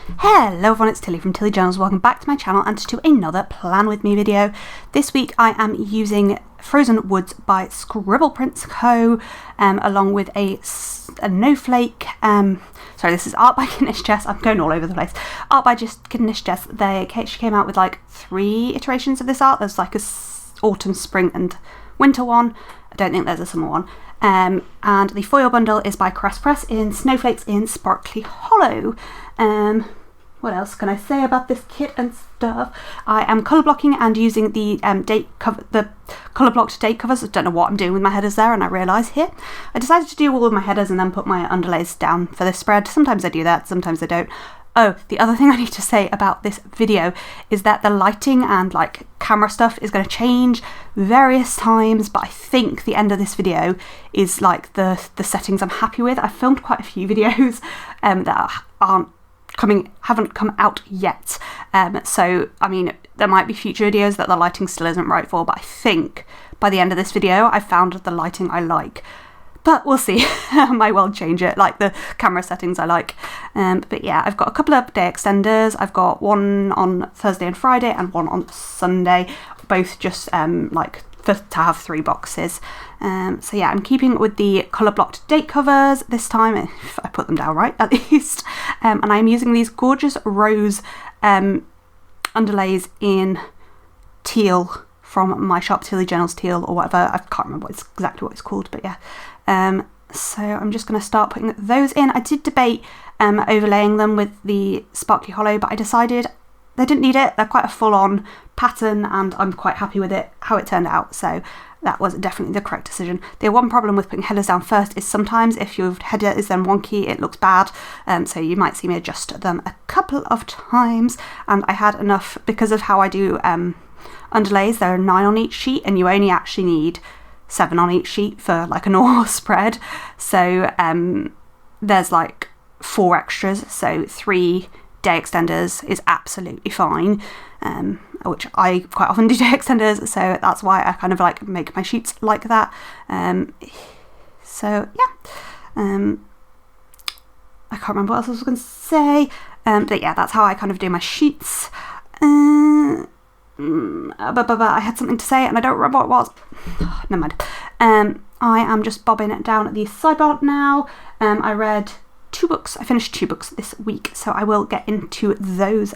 Hello everyone, it's Tilly from Tilly Journals. Welcome back to my channel and to another Plan With Me video. This week I am using Frozen Woods by Scribble Prints Co. Along with a snowflake. Sorry, this is art by Kidnish Jess. I'm going all over the place. Art by just Kidnish Jess. She came out with like 3 iterations of this art. There's like a autumn, spring and winter one. I don't think there's a summer one. And the foil bundle is by Caress Press in Snowflakes in Sparkly Hollow. What else can I say about this kit and stuff? I am colour blocking and using the colour blocked date covers. I don't know what I'm doing with my headers there, and I realise here. I decided to do all of my headers and then put my underlays down for this spread. Sometimes I do that, sometimes I don't. Oh, the other thing I need to say about this video is that the lighting and like camera stuff is going to change various times, but I think the end of this video is like the settings I'm happy with. I filmed quite a few videos that haven't come out yet. So, I mean, there might be future videos that the lighting still isn't right for, but I think by the end of this video, I found the lighting I like. But we'll see. I might well change it, like the camera settings I like. But yeah, I've got a couple of day extenders. I've got one on Thursday and Friday and one on Sunday, both just to have 3 boxes. So yeah, I'm keeping with the colour blocked date covers this time, if I put them down right at least. And I'm using these gorgeous rose underlays in teal from my shop, Tilly Journals Teal or whatever. I can't remember exactly what it's called, but yeah. So I'm just going to start putting those in. I did debate overlaying them with the Sparkly Hollow, but I decided they didn't need it. They're quite a full-on pattern and I'm quite happy with it, how it turned out. So that was definitely the correct decision. The one problem with putting headers down first is sometimes if your header is then wonky, it looks bad. So you might see me adjust them a couple of times. And I had enough, because of how I do underlays, there are 9 on each sheet and you only actually need 7 on each sheet for like a normal spread. So there's like 4 extras, so 3 day extenders is absolutely fine, which I quite often do day extenders, so that's why I kind of like make my sheets like that. So yeah, I can't remember what else I was going to say, but yeah, that's how I kind of do my sheets. I had something to say and I don't remember what it was. Never mind. I am just bobbing it down at the sidebar now. I read 2 books. I finished 2 books this week, so I will get into those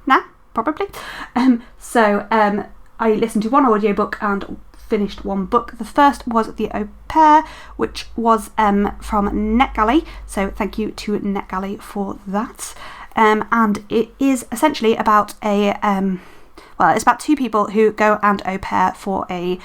now, probably. I listened to 1 audiobook and finished 1 book. The first was The Au Pair, which was from NetGalley, so thank you to NetGalley for that. And it is essentially about it's about 2 people who go and au pair for a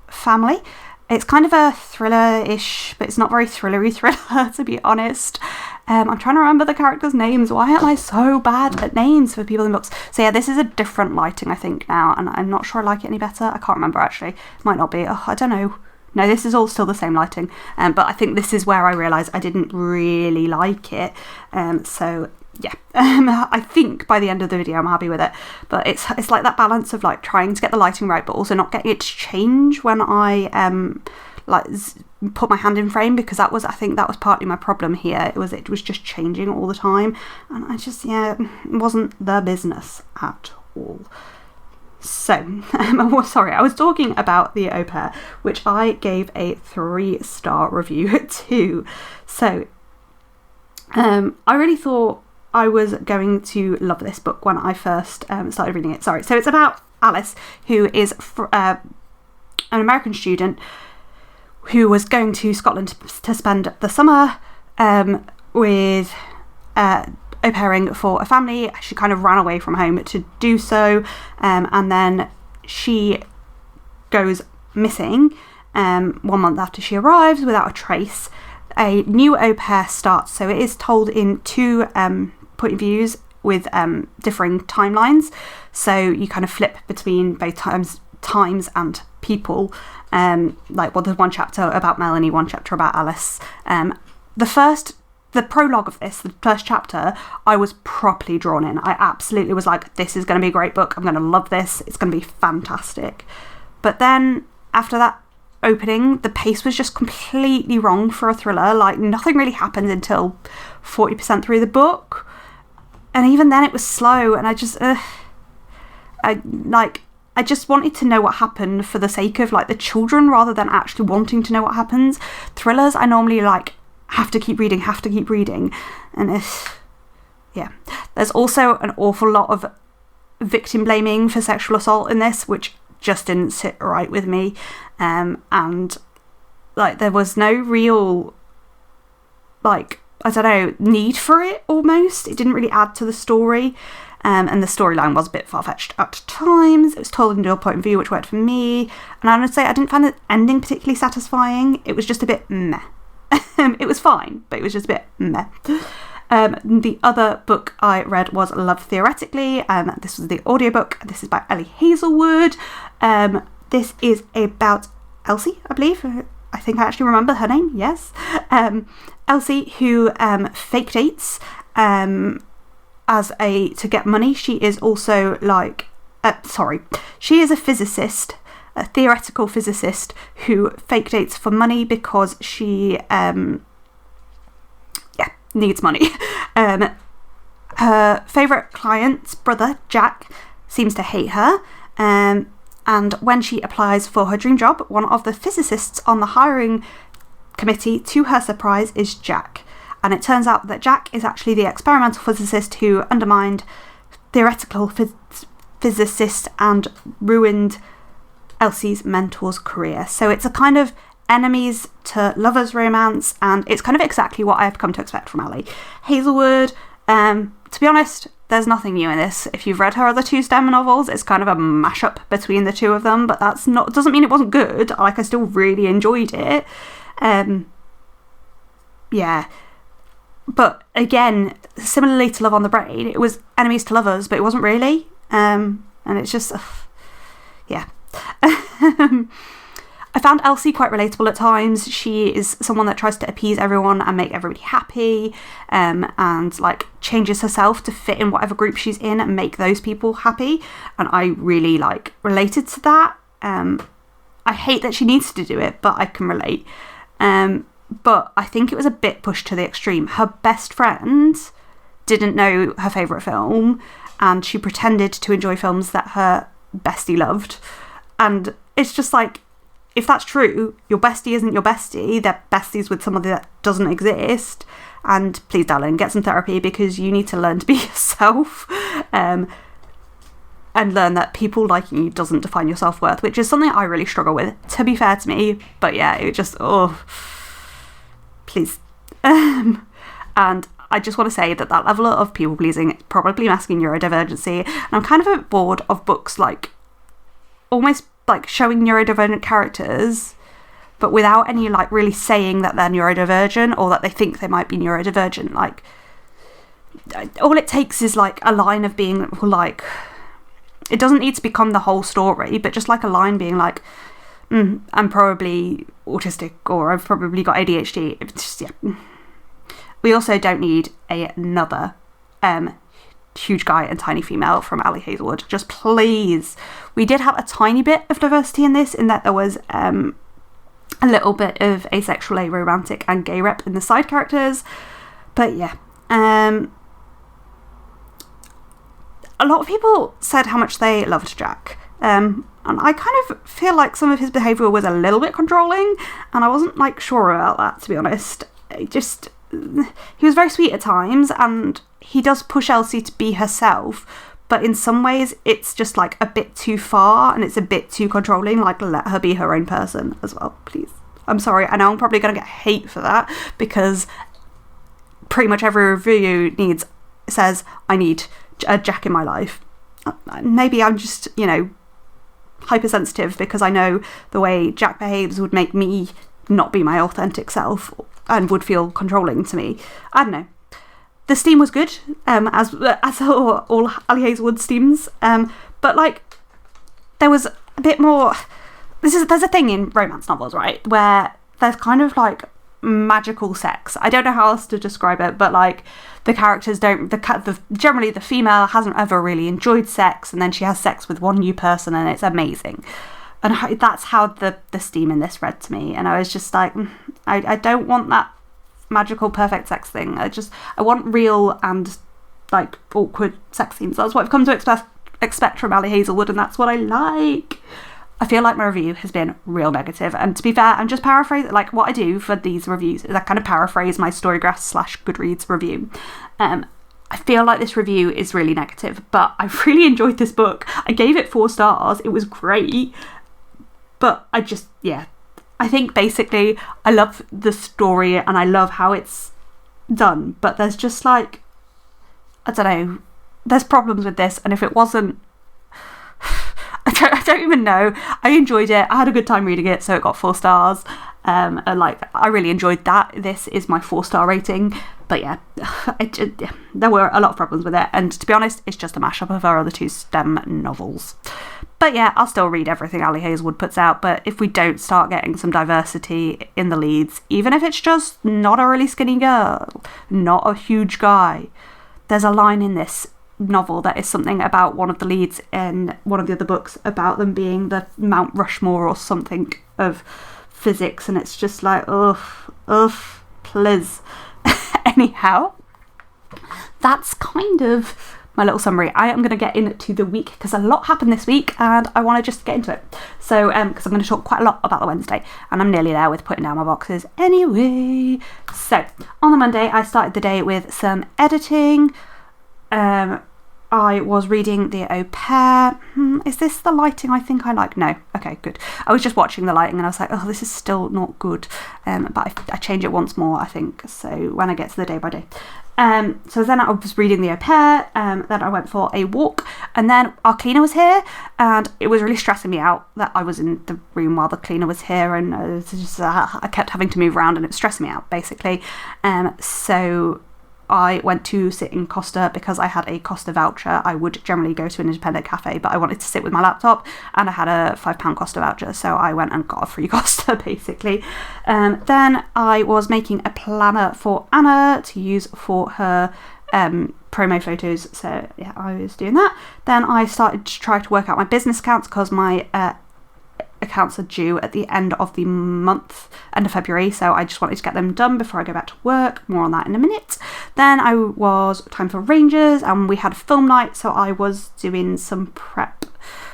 family. It's kind of a thriller-ish, but it's not very thriller, to be honest. I'm trying to remember the characters' names. Why am I so bad at names for people in books? So yeah, this is a different lighting, I think, now, and I'm not sure I like it any better. I can't remember, actually. Might not be. Oh, I don't know. No, this is all still the same lighting, but I think this is where I realised I didn't really like it. So yeah, I think by the end of the video I'm happy with it. But it's like that balance of like trying to get the lighting right, but also not getting it to change when I put my hand in frame, because I think that was partly my problem here. It was just changing all the time, and it wasn't the business at all. So, sorry, I was talking about The Au Pair, which I gave a 3-star review to. So, I really thought I was going to love this book when I first started reading it. Sorry, so it's about Alice, who is an American student who was going to Scotland to spend the summer with au pairing for a family. She kind of ran away from home to do so, and then she goes missing 1 month after she arrives without a trace. A new au pair starts, so it is told in 2 point of views with differing timelines, so you kind of flip between both times and people. There's 1 chapter about Melanie, 1 chapter about Alice. The prologue of this, the first chapter, I was properly drawn in. I absolutely was like, this is going to be a great book. I'm going to love this. It's going to be fantastic. But then after that opening, the pace was just completely wrong for a thriller. Like, nothing really happened until 40% through the book. And even then it was slow, and I just wanted to know what happened for the sake of, like, the children rather than actually wanting to know what happens. Thrillers, I normally, like, have to keep reading. And yeah. There's also an awful lot of victim blaming for sexual assault in this, which just didn't sit right with me. And, like, there was no real, like, I don't know, need for it, almost. It didn't really add to the story. And the storyline was a bit far-fetched at times. It was told into a point of view which worked for me. And I would say I didn't find the ending particularly satisfying. It was just a bit meh. It was fine, but it was just a bit meh. The other book I read was Love Theoretically. This was the audiobook. This is by Ellie Hazelwood. This is about Elsie, I believe. I think I actually remember her name, yes. Elsie, who fake dates to get money. She is also she is a physicist, a theoretical physicist who fake dates for money because she needs money. Her favourite client's brother, Jack, seems to hate her. And when she applies for her dream job, one of the physicists on the hiring committee, to her surprise, is Jack. And it turns out that Jack is actually the experimental physicist who undermined theoretical physicist and ruined Elsie's mentor's career. So it's a kind of enemies to lovers romance, and it's kind of exactly what I've come to expect from Ellie Hazelwood. To be honest, there's nothing new in this. If you've read her other two STEM novels, it's kind of a mashup between the two of them, but doesn't mean it wasn't good. Like, I still really enjoyed it. Yeah. But again, similarly to Love on the Brain, it was enemies to lovers, but it wasn't really. And it's just, yeah. I found Elsie quite relatable at times. She is someone that tries to appease everyone and make everybody happy, and like changes herself to fit in whatever group she's in and make those people happy. And I really related to that. I hate that she needs to do it, but I can relate. But I think it was a bit pushed to the extreme. Her best friend didn't know her favourite film, and she pretended to enjoy films that her bestie loved. And it's just like, if that's true, your bestie isn't your bestie. They're besties with somebody that doesn't exist. And please, darling, get some therapy, because you need to learn to be yourself. And learn that people liking you doesn't define your self-worth, which is something I really struggle with, to be fair to me. But yeah, it just, please. And I just want to say that level of people-pleasing is probably masking neurodivergency. And I'm kind of bored of books almost showing neurodivergent characters, but without any really saying that they're neurodivergent or that they think they might be neurodivergent. All it takes is a line of being it doesn't need to become the whole story, but just a line being I'm probably autistic, or I've probably got ADHD. It's just, yeah. We also don't need another huge guy and tiny female from Ellie Hazelwood. Just please. We did have a tiny bit of diversity in this, in that there was a little bit of asexual, aromantic and gay rep in the side characters. But yeah. A lot of people said how much they loved Jack. And I kind of feel like some of his behaviour was a little bit controlling, and I wasn't sure about that, to be honest. He was very sweet at times, and he does push Elsie to be herself, but in some ways it's just a bit too far, and it's a bit too controlling. Let her be her own person as well, please. I'm sorry, I know I'm probably going to get hate for that, because pretty much every review says I need a Jack in my life. Maybe I'm just, hypersensitive, because I know the way Jack behaves would make me not be my authentic self and would feel controlling to me. I don't know. The steam was good, as all Ellie Hazelwood steams, but there was a bit more. There's a thing in romance novels, right, where there's kind of magical sex. I don't know how else to describe it, but the characters don't. Generally the female hasn't ever really enjoyed sex, and then she has sex with one new person, and it's amazing. And that's how the steam in this read to me. And I was just like, I don't want that magical perfect sex thing. I want real and like awkward sex scenes. That's what I've come to expect from Ali Hazelwood, and that's what I like. I feel like my review has been real negative, and to be fair, I'm just paraphrasing. Like, what I do for these reviews is I kind of paraphrase my Storygrass / Goodreads review. I feel like this review is really negative, but I really enjoyed this book. I gave it 4 stars. It was great, but I think basically I love the story and I love how it's done, but there's just like, I don't know, there's problems with this, and if it wasn't, I don't even know. I enjoyed it. I had a good time reading it, so it got 4 stars. And like, I really enjoyed that. This is my 4-star rating. But yeah, there were a lot of problems with it. And to be honest, it's just a mashup of her other 2 STEM novels. But yeah, I'll still read everything Ali Hazelwood puts out. But if we don't start getting some diversity in the leads, even if it's just not a really skinny girl, not a huge guy, there's a line in this novel that is something about one of the leads in one of the other books about them being the Mount Rushmore or something of physics, and it's just like, please. Anyhow, that's kind of my little summary. I am going to get into the week because a lot happened this week and I want to just get into it. So because I'm going to talk quite a lot about the Wednesday, and I'm nearly there with putting down my boxes anyway. So on the Monday I started the day with some editing. I was reading The Au Pair. Is this the lighting I think I like? No. Okay, good. I was just watching the lighting and I was like, oh, this is still not good. But I change it once more, I think. So when I get to the day by day. So then I was reading The Au Pair. Then I went for a walk. And then our cleaner was here. And it was really stressing me out that I was in the room while the cleaner was here. And I kept having to move around and it was stressing me out, basically. So I went to sit in Costa because I had a Costa voucher. I would generally go to an independent cafe, but I wanted to sit with my laptop and I had a £5 Costa voucher, so I went and got a free Costa, basically. Then I was making a planner for Anna to use for her promo photos, so yeah, I was doing that. Then I started to try to work out my business accounts because my accounts are due at the end of the month, end of February, so I just wanted to get them done before I go back to work. More on that in a minute. Then I was time for Rangers and we had a film night, so I was doing some prep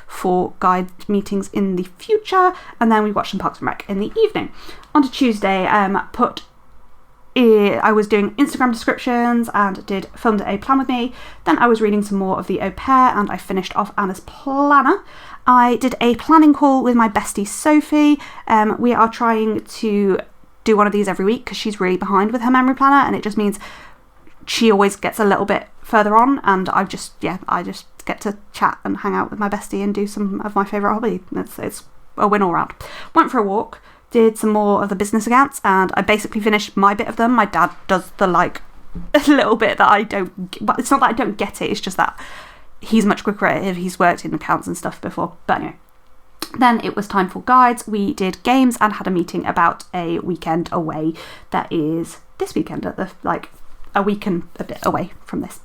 for guide meetings in the future, and then we watched some Parks and Rec in the evening. On to Tuesday, I was doing Instagram descriptions and filmed a plan with me. Then I was reading some more of The Au Pair and I finished off Anna's planner. I did a planning call with my bestie Sophie. We are trying to do one of these every week because she's really behind with her memory planner, and it just means she always gets a little bit further on, and I just get to chat and hang out with my bestie and do some of my favourite hobby. It's a win all round. Went for a walk, did some more of the business accounts, and I basically finished my bit of them. My dad does the like a little bit that I don't, but it's not that I don't get it, it's just that he's much quicker at it. He's worked in accounts and stuff before. But anyway, then it was time for guides. We did games and had a meeting about a weekend away that is this weekend, at the a week and a bit away from this.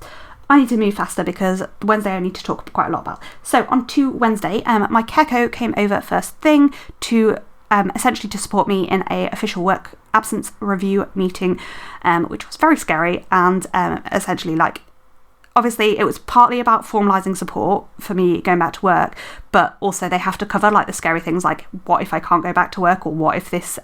I need to move faster because Wednesday I need to talk quite a lot about. So on to Wednesday, my Keko came over first thing to essentially to support me in a official work absence review meeting, which was very scary, and essentially like, obviously it was partly about formalising support for me going back to work, but also they have to cover like the scary things like what if I can't go back to work, or what if this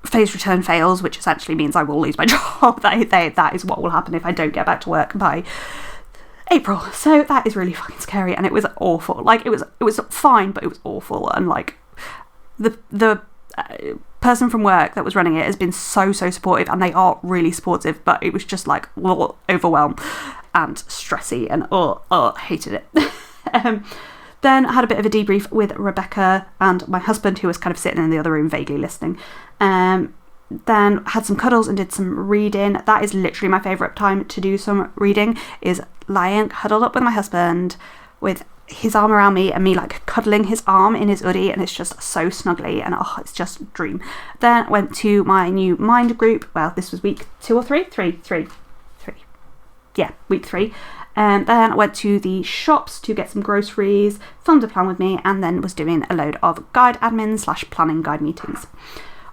phase return fails, which essentially means I will lose my job. That is what will happen if I don't get back to work by April. So that is really fucking scary, and it was awful. Like it was fine, but it was awful, and like the person from work that was running it has been so supportive, and they are really supportive, but it was just like overwhelmed and stressy, and hated it. Then I had a bit of a debrief with Rebecca and my husband, who was kind of sitting in the other room vaguely listening. Then had some cuddles and did some reading. That is literally my favourite time to do some reading, is lying huddled up with my husband with his arm around me and me like cuddling his arm in his hoodie, and it's just so snuggly, and it's just a dream. Then went to my new mind group. Well, this was week 2 or 3? Three. Yeah, week 3. Then I went to the shops to get some groceries, filmed a plan with me, and then was doing a load of guide admin / planning guide meetings.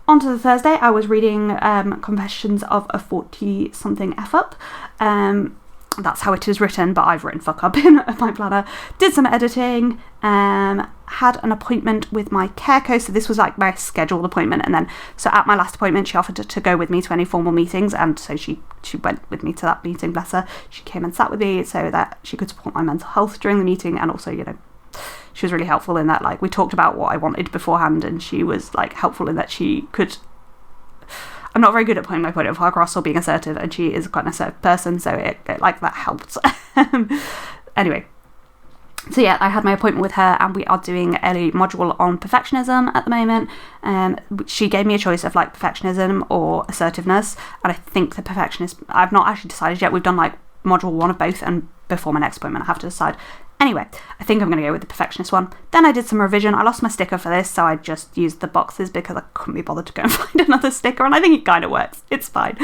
On to the Thursday, I was reading Confessions of a 40-something F-up. That's how it is written, but I've written fuck up in my planner. Did some editing, had an appointment with my care coach. So this was like my scheduled appointment. And then, so at my last appointment, she offered to go with me to any formal meetings. And so she went with me to that meeting, bless her. She came and sat with me so that she could support my mental health during the meeting. And also, you know, she was really helpful in that, like, we talked about what I wanted beforehand, and she was like helpful in that she could... I'm not very good at putting my point of view across or being assertive, and she is quite an assertive person, so it like that helped. Anyway, so yeah, I had my appointment with her, and we are doing a module on perfectionism at the moment. She gave me a choice of like perfectionism or assertiveness, and I think the perfectionist, I've not actually decided yet. We've done like module 1 of both, and before my next appointment I have to decide. Anyway, I think I'm going to go with the perfectionist one. Then I did some revision. I lost my sticker for this, so I just used the boxes because I couldn't be bothered to go and find another sticker, and I think it kind of works. It's fine.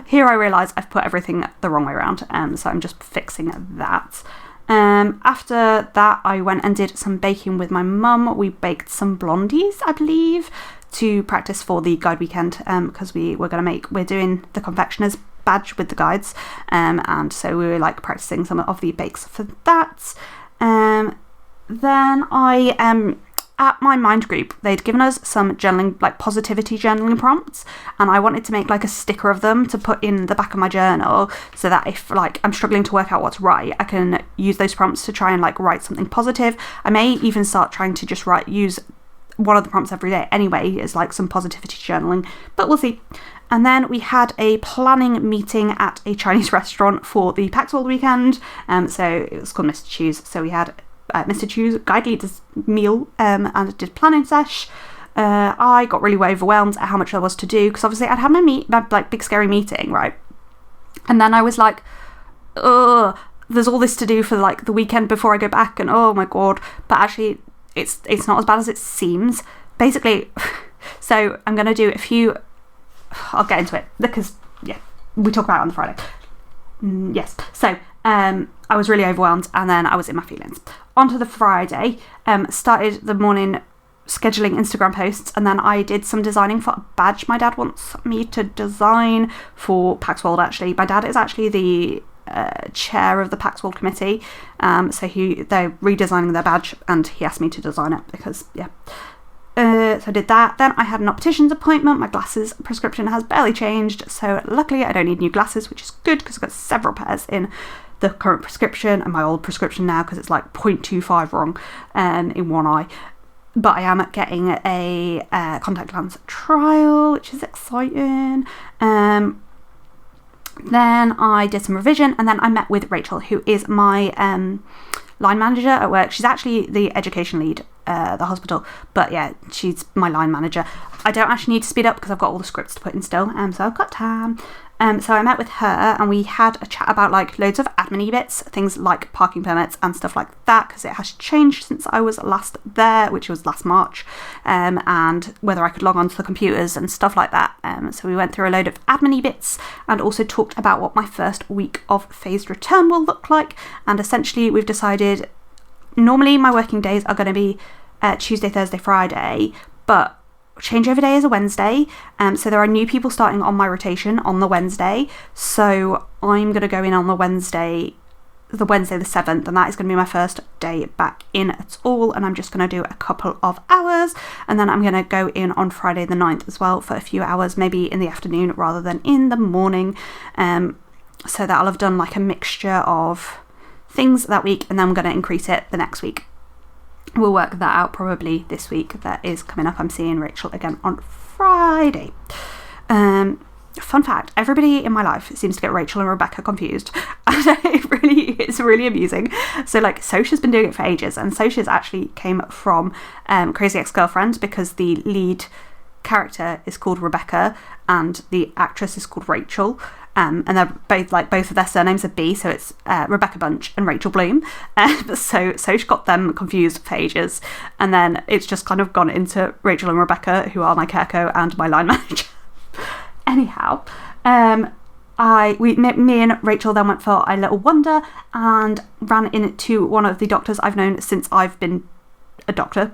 Here I realise I've put everything the wrong way around, so I'm just fixing that. After that, I went and did some baking with my mum. We baked some blondies, I believe, to practice for the guide weekend, because we're doing the confectioner's badge with the guides, and so we were like practicing some of the bakes for that. Then I at my mind group, they'd given us some journaling, like positivity journaling prompts, and I wanted to make like a sticker of them to put in the back of my journal, so that if like I'm struggling to work out what's right, I can use those prompts to try and like write something positive. I may even start trying to just use one of the prompts every day anyway as like some positivity journaling, but we'll see. And then we had a planning meeting at a Chinese restaurant for the Paxworld weekend. So it was called Mr. Chu's. So we had Mr. Chu's guide leaders meal, and did planning sesh. I got really overwhelmed at how much there was to do, because obviously I'd had my like big scary meeting, right? And then I was like, ugh, there's all this to do for like the weekend before I go back, and oh my god. But actually it's not as bad as it seems. Basically, so I'm going to do a few... I'll get into it because, yeah, we talk about it on the Friday. Yes. So, I was really overwhelmed, and then I was in my feelings. On to the Friday, started the morning scheduling Instagram posts, and then I did some designing for a badge my dad wants me to design for PAX World, actually. My dad is actually the chair of the PAX World committee, so they're redesigning their badge, and he asked me to design it because, yeah. So I did that. Then I had an optician's appointment. My glasses prescription has barely changed, so luckily I don't need new glasses, which is good because I've got several pairs in the current prescription and my old prescription now, because it's like 0.25 wrong in one eye. But I am getting a contact lens trial, which is exciting. Then I did some revision, and then I met with Rachel, who is my line manager at work. She's actually the education lead at the hospital, but yeah, she's my line manager. I don't actually need to speed up because I've got all the scripts to put in still, so I've got time. So I met with her, and we had a chat about like loads of admin-y bits, things like parking permits and stuff like that, because it has changed since I was last there, which was last March, and whether I could log on to the computers and stuff like that. So we went through a load of admin-y bits, and also talked about what my first week of phased return will look like. And essentially we've decided, normally my working days are going to be Tuesday, Thursday, Friday, but changeover day is a Wednesday, so there are new people starting on my rotation on the Wednesday, so I'm going to go in on the Wednesday the 7th, and that is going to be my first day back in at all, and I'm just going to do a couple of hours, and then I'm going to go in on Friday the 9th as well for a few hours, maybe in the afternoon rather than in the morning, so that I'll have done like a mixture of things that week, and then I'm going to increase it the next week. We'll work that out probably this week that is coming up. I'm seeing Rachel again on Friday. Fun fact, everybody in my life seems to get Rachel and Rebecca confused. It's really amusing. So like Sosha's been doing it for ages, and Sosha's actually came from Crazy Ex-Girlfriend, because the lead character is called Rebecca and the actress is called Rachel. And they're both of their surnames are B, so it's Rebecca Bunch and Rachel Bloom. So she got them confused for ages, and then it's just kind of gone into Rachel and Rebecca, who are my careco and my line manager. Anyhow, me and Rachel then went for a little wander and ran into one of the doctors I've known since I've been a doctor,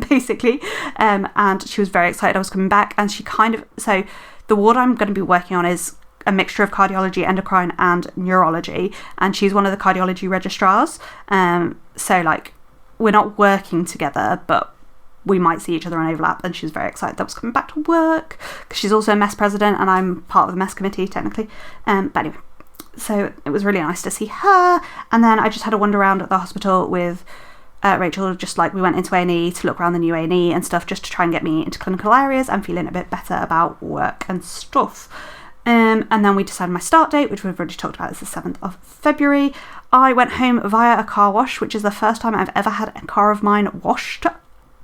basically. And she was very excited I was coming back. And so the ward I'm going to be working on is a mixture of cardiology, endocrine and neurology. And she's one of the cardiology registrars. So like, we're not working together, but we might see each other on overlap, and she was very excited that I was coming back to work because she's also a mess president and I'm part of the mess committee technically. But anyway, so it was really nice to see her. And then I just had a wander around at the hospital with Rachel, just like we went into A&E to look around the new A&E and stuff, just to try and get me into clinical areas and feeling a bit better about work and stuff. And then we decided my start date, which we've already talked about, is the 7th of February. I went home via a car wash, which is the first time I've ever had a car of mine washed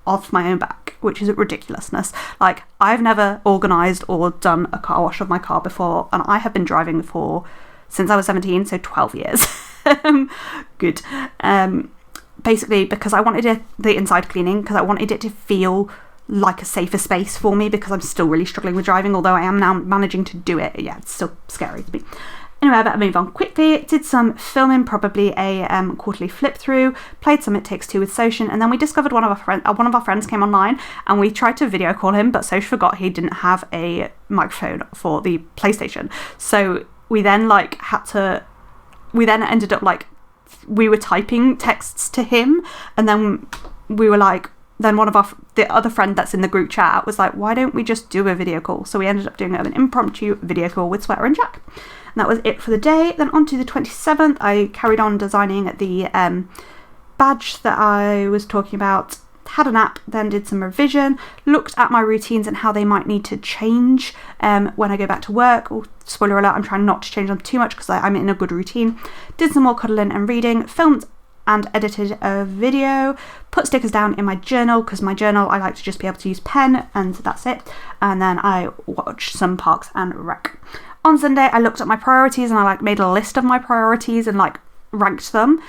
off my own back, which is a ridiculousness. Like, I've never organised or done a car wash of my car before, and I have been driving since I was 17, so 12 years. Good. Basically, because I wanted the inside cleaning, because I wanted it to feel like a safer space for me, because I'm still really struggling with driving, although I am now managing to do it. Yeah, it's still scary to me. Anyway, I better move on quickly. Did some filming, probably a quarterly flip through, played some It Takes Two with Soshin, and then we discovered one of our friends came online and we tried to video call him, but Sosh forgot he didn't have a microphone for the PlayStation. So we then ended up we were typing texts to him, and then we were like, then the other friend that's in the group chat was like, why don't we just do a video call? So we ended up doing an impromptu video call with Sweater and Jack. And that was it for the day. Then on to the 27th, I carried on designing the badge that I was talking about, had a nap, then did some revision, looked at my routines and how they might need to change when I go back to work. Oh, spoiler alert, I'm trying not to change them too much because I'm in a good routine. Did some more cuddling and reading, filmed and edited a video, put stickers down in my journal, because my journal I like to just be able to use pen, and that's it. And then I watched some Parks and Rec. On Sunday, I looked at my priorities and I made a list of my priorities and ranked them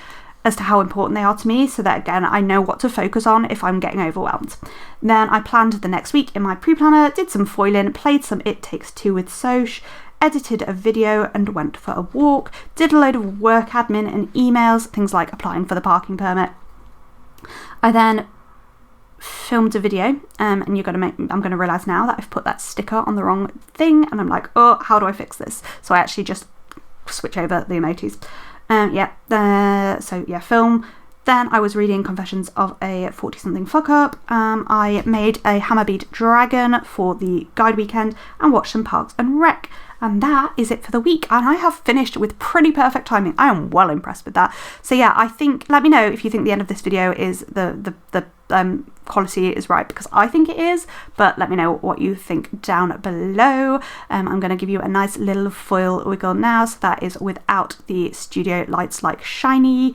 as to how important they are to me, so that again I know what to focus on if I'm getting overwhelmed. Then I planned the next week in my pre-planner, did some foiling, played some It Takes Two with Sosh, edited a video and went for a walk, did a load of work admin and emails, things like applying for the parking permit. I then filmed a video, and I'm going to realise now that I've put that sticker on the wrong thing, and I'm like, oh, how do I fix this? So I actually just switch over the emojis. Film. Then I was reading Confessions of a 40-something fuck-up. I made a hammer bead dragon for the guide weekend and watched some Parks and Rec. And that is it for the week. And I have finished with pretty perfect timing. I am well impressed with that. So yeah, I think, let me know if you think the end of this video is the quality is right, because I think it is, but let me know what you think down below. I'm going to give you a nice little foil wiggle now. So that is without the studio lights like shiny.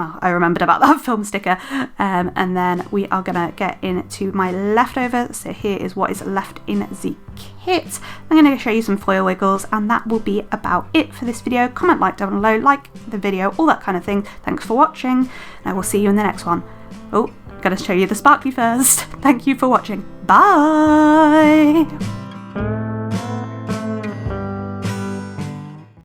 I remembered about that film sticker. And then we are going to get into my leftovers. So here is what is left in the kit. I'm going to show you some foil wiggles, and that will be about it for this video. Comment, like down below, like the video, all that kind of thing. Thanks for watching, and I will see you in the next one. Oh, gotta show you the sparkly first. Thank you for watching. Bye!